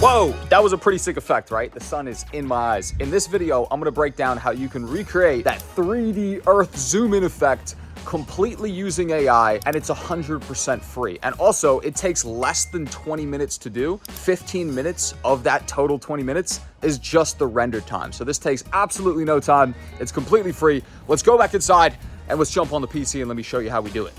Whoa, that was a pretty sick effect, right? The sun is in my eyes. In this video, I'm gonna break down how you can recreate that 3D Earth zoom in effect completely using AI, and it's 100% free. And also, it takes less than 20 minutes to do. 15 minutes of that total 20 minutes is just the render time. So this takes absolutely no time. It's completely free. Let's go back inside and let's jump on the PC and let me show you how we do it.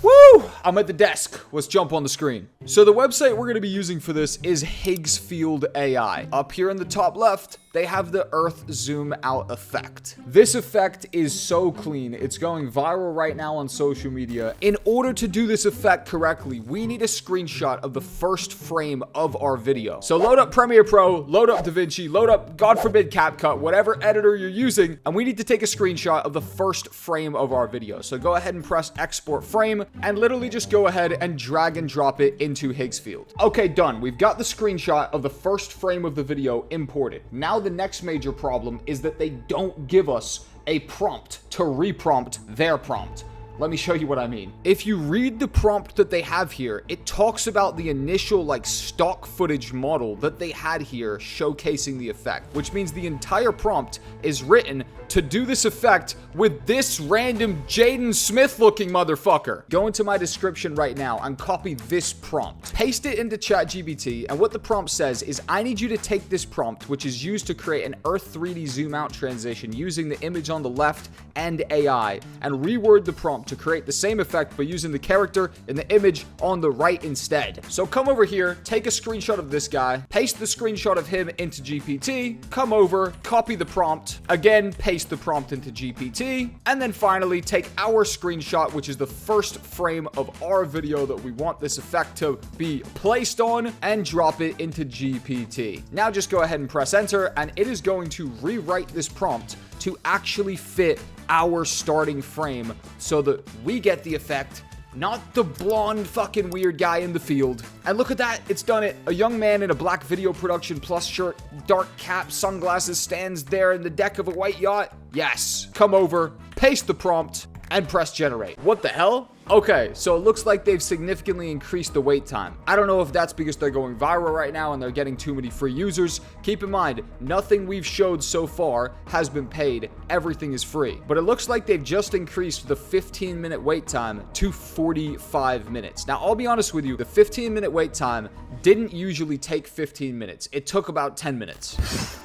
Woo! I'm at the desk. Let's jump on the screen. So the website we're going to be using for this is Higgsfield AI. Up here in the top left, they have the Earth zoom out effect. This effect is so clean. It's going viral right now on social media. In order to do this effect correctly, we need a screenshot of the first frame of our video. So load up Premiere Pro, load up DaVinci, load up, God forbid, CapCut, whatever editor you're using, and we need to take a screenshot of the first frame of our video. So go ahead and press export frame and literally just go ahead and drag and drop it into Higgsfield. Okay, done. We've got the screenshot of the first frame of the video imported. Now the next major problem is that they don't give us a prompt to reprompt their prompt. Let me show you what I mean. If you read the prompt that they have here, it talks about the initial stock footage model that they had here showcasing the effect, which means the entire prompt is written to do this effect with this random Jaden Smith looking motherfucker. Go into my description right now and copy this prompt. Paste it into ChatGPT, and what the prompt says is, I need you to take this prompt, which is used to create an Earth 3D zoom out transition using the image on the left and AI, and reword the prompt to create the same effect but using the character in the image on the right instead. So come over here, take a screenshot of this guy, paste the screenshot of him into GPT, come over, copy the prompt, again, paste the prompt into GPT, and then finally take our screenshot, which is the first frame of our video that we want this effect to be placed on, and drop it into GPT. Now just go ahead and press enter, and it is going to rewrite this prompt to actually fit our starting frame so that we get the effect, not the blonde fucking weird guy in the field. And look at that, it's done it. A young man in a black video production plus shirt, dark cap, sunglasses stands there in the deck of a white yacht. Yes. Come over, paste the prompt, and press generate. What the hell? Okay, so it looks like they've significantly increased the wait time. I don't know if that's because they're going viral right now and they're getting too many free users. Keep in mind, nothing we've showed so far has been paid. Everything is free. But it looks like they've just increased the 15-minute wait time to 45 minutes. Now, I'll be honest with you, the 15-minute wait time didn't usually take 15 minutes. It took about 10 minutes.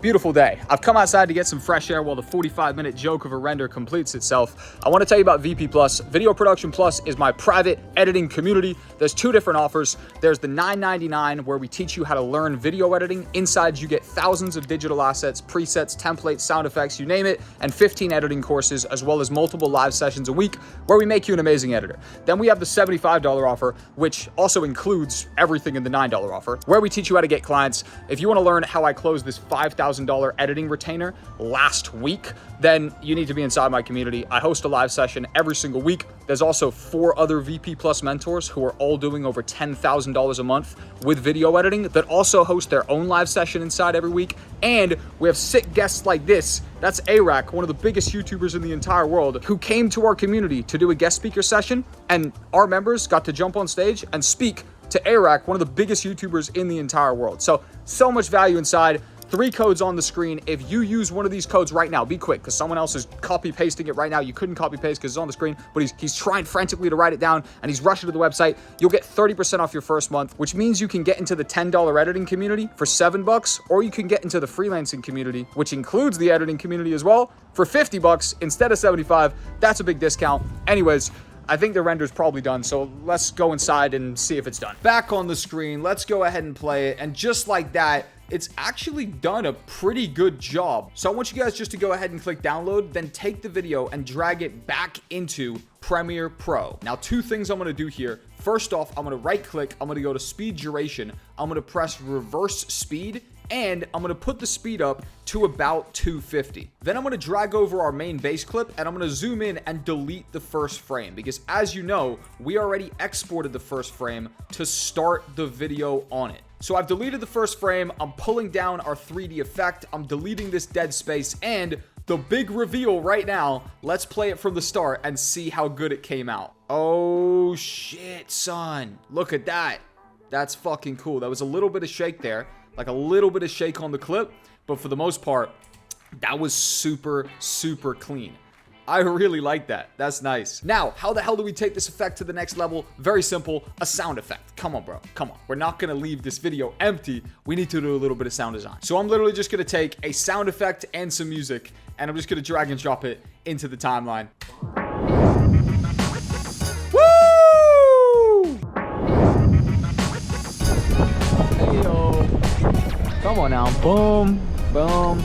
Beautiful day. I've come outside to get some fresh air while the 45-minute joke of a render completes itself. I want to tell you about VP Plus. Video Production Plus is my private editing community. There's two different offers. There's the $9.99 where we teach you how to learn video editing. Inside, you get thousands of digital assets, presets, templates, sound effects, you name it, and 15 editing courses, as well as multiple live sessions a week where we make you an amazing editor. Then we have the $75 offer, which also includes everything in the $9 offer, where we teach you how to get clients. If you want to learn how I close this $5,000 editing retainer last week, then you need to be inside my community. I host a live session every single week. There's also 4 other VP Plus mentors who are all doing over $10,000 a month with video editing that also host their own live session inside every week. And we have sick guests like this. That's Arak, one of the biggest YouTubers in the entire world, who came to our community to do a guest speaker session, and our members got to jump on stage and speak to Arak, one of the biggest YouTubers in the entire world. So much value inside. 3 codes on the screen. If you use one of these codes right now, be quick, because someone else is copy pasting it right now. You couldn't copy paste because it's on the screen, but he's trying frantically to write it down, and he's rushing to the website. You'll get 30% off your first month, which means you can get into the $10 editing community for $7, or you can get into the freelancing community, which includes the editing community as well, for $50 instead of $75. That's a big discount. Anyways, I think the render's probably done, so let's go inside and see if it's done. Back on the screen, let's go ahead and play it, and just like that, it's actually done a pretty good job. So I want you guys just to go ahead and click download, then take the video and drag it back into Premiere Pro. Now, 2 things I'm gonna do here. First off, I'm gonna right click, I'm gonna go to speed duration, I'm gonna press reverse speed, and I'm gonna put the speed up to about 250. Then I'm gonna drag over our main base clip, and I'm gonna zoom in and delete the first frame, because as you know, we already exported the first frame to start the video on it. So I've deleted the first frame, I'm pulling down our 3D effect, I'm deleting this dead space, and the big reveal right now, let's play it from the start and see how good it came out. Oh shit, son. Look at that. That's fucking cool. That was a little bit of shake there, like a little bit of shake on the clip, but for the most part, that was super, super clean. I really like that. That's nice. Now, how the hell do we take this effect to the next level? Very simple, a sound effect. Come on, bro. Come on. We're not going to leave this video empty. We need to do a little bit of sound design. So I'm literally just going to take a sound effect and some music, and I'm just going to drag and drop it into the timeline. Woo! Hey, yo. Come on now. Boom. Boom.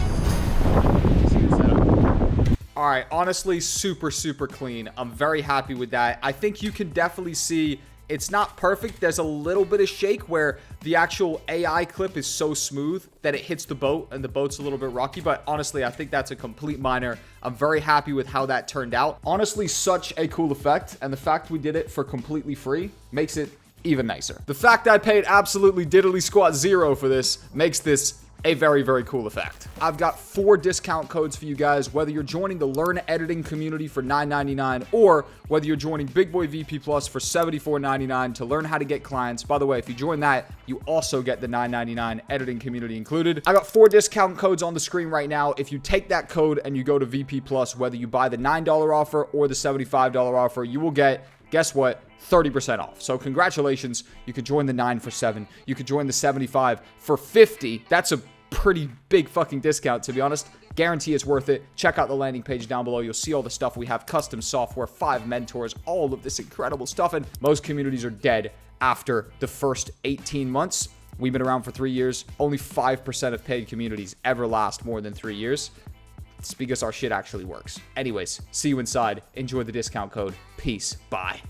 All right, honestly, super, super clean. I'm very happy with that. I think you can definitely see it's not perfect. There's a little bit of shake where the actual AI clip is so smooth that it hits the boat and the boat's a little bit rocky. But honestly, I think that's a complete minor. I'm very happy with how that turned out. Honestly, such a cool effect. And the fact we did it for completely free makes it even nicer. The fact I paid absolutely diddly squat zero for this makes this a very, very cool effect. I've got 4 discount codes for you guys, whether you're joining the Learn Editing community for $9.99 or whether you're joining Big Boy VP Plus for $74.99 to learn how to get clients. By the way, if you join that, you also get the $9.99 editing community included. I got 4 discount codes on the screen right now. If you take that code and you go to VP Plus, whether you buy the $9 offer or the $75 offer, you will get, guess what? 30% off. So congratulations. You could join the 9 for 7. You could join the 75 for 50. That's a pretty big fucking discount, to be honest. Guarantee it's worth it. Check out the landing page down below. You'll see all the stuff we have, custom software, 5 mentors, all of this incredible stuff. And most communities are dead after the first 18 months. We've been around for 3 years. Only 5% of paid communities ever last more than 3 years. It's because our shit actually works. Anyways, see you inside. Enjoy the discount code. Peace. Bye.